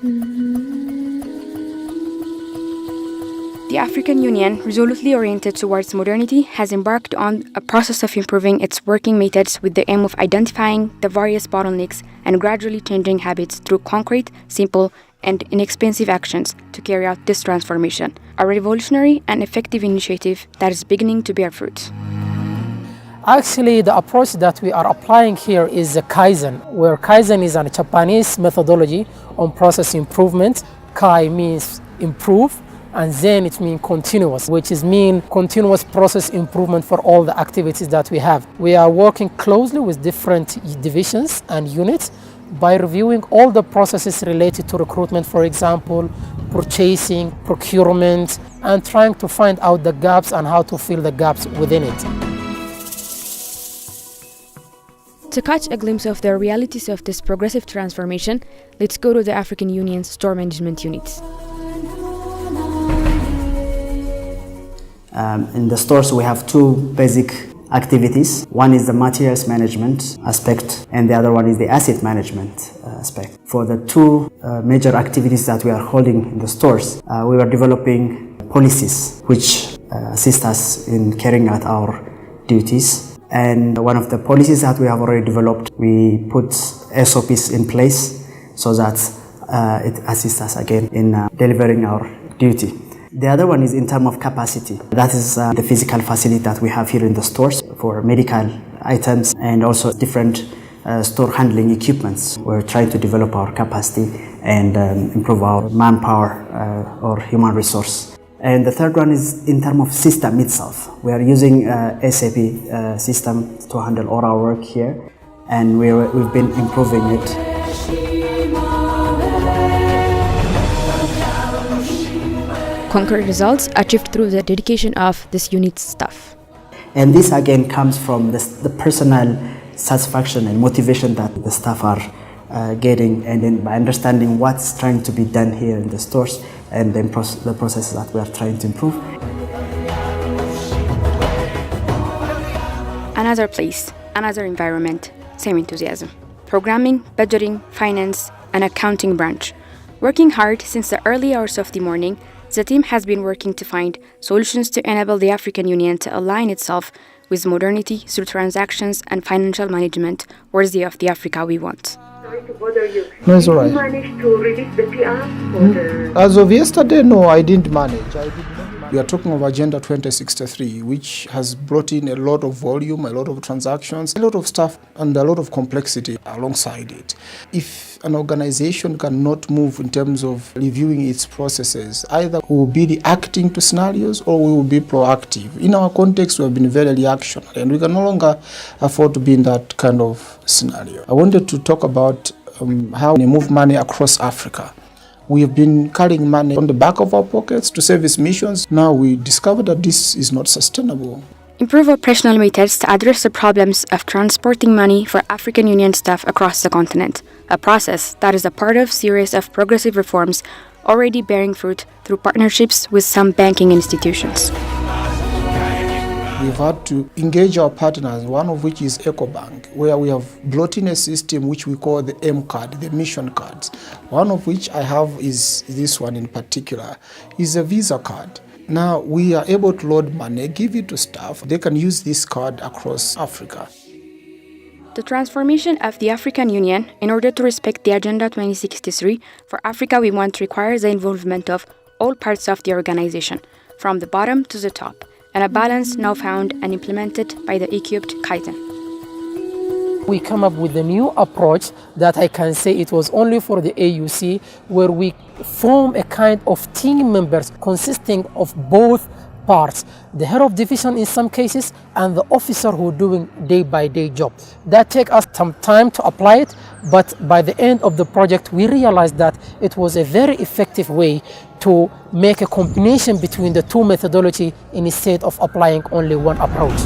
The African Union, resolutely oriented towards modernity, has embarked on a process of improving its working methods with the aim of identifying the various bottlenecks and gradually changing habits through concrete, simple, and inexpensive actions to carry out this transformation, a revolutionary and effective initiative that is beginning to bear fruit. Actually, the approach that we are applying here is Kaizen, where Kaizen is a Japanese methodology on process improvement. Kai means improve, and Zen it means continuous, which is continuous process improvement for all the activities that we have. We are working closely with different divisions and units by reviewing all the processes related to recruitment, for example, purchasing, procurement, and trying to find out the gaps and how to fill the gaps within it. To catch a glimpse of the realities of this progressive transformation, let's go to the African Union's store management units. In the stores, we have two basic activities. One is the materials management aspect, and the other one is the asset management aspect. For the two major activities that we are holding in the stores, we are developing policies which assist us in carrying out our duties. And one of the policies that we have already developed, we put SOPs in place so that it assists us again in delivering our duty. The other one is in terms of capacity. That is the physical facility that we have here in the stores for medical items and also different store handling equipments. We're trying to develop our capacity and improve our manpower or human resource. And the third one is in terms of system itself. We are using SAP system to handle all our work here, and we've been improving it. Concrete results achieved through the dedication of this unit's staff. And this again comes from the personal satisfaction and motivation that the staff are getting, and then by understanding what's trying to be done here in the stores and then the processes that we are trying to improve. Another place, another environment, same enthusiasm. Programming, budgeting, finance, and accounting branch. Working hard since the early hours of the morning, the team has been working to find solutions to enable the African Union to align itself with modernity through transactions and financial management worthy of the Africa we want. Sorry to bother you. No, it's all right. Did you manage to release the PR for the... As of yesterday, no, I didn't manage. We are talking of Agenda 2063, which has brought in a lot of volume, a lot of transactions, a lot of stuff, and a lot of complexity alongside it. If an organization cannot move in terms of reviewing its processes, either we will be reacting to scenarios or we will be proactive. In our context, we have been very reactionary, and we can no longer afford to be in that kind of scenario. I wanted to talk about how we move money across Africa. We have been carrying money on the back of our pockets to service missions. Now we discovered that this is not sustainable. Improve operational methods to address the problems of transporting money for African Union staff across the continent, a process that is a part of a series of progressive reforms already bearing fruit through partnerships with some banking institutions. We've had to engage our partners, one of which is EcoBank, where we have brought in a system which we call the M card, the mission cards. One of which I have is this one in particular, is a Visa card. Now we are able to load money, give it to staff. They can use this card across Africa. The transformation of the African Union in order to respect the Agenda 2063 for Africa we want requires the involvement of all parts of the organization, from the bottom to the top, and a balance now found and implemented by the equipped Kaizen. We come up with a new approach that I can say it was only for the AUC, where we form a kind of team members consisting of both parts, the head of division in some cases and the officer who are doing day-by-day job. That takes us some time to apply it, but by the end of the project we realized that it was a very effective way to make a combination between the two methodology instead of applying only one approach.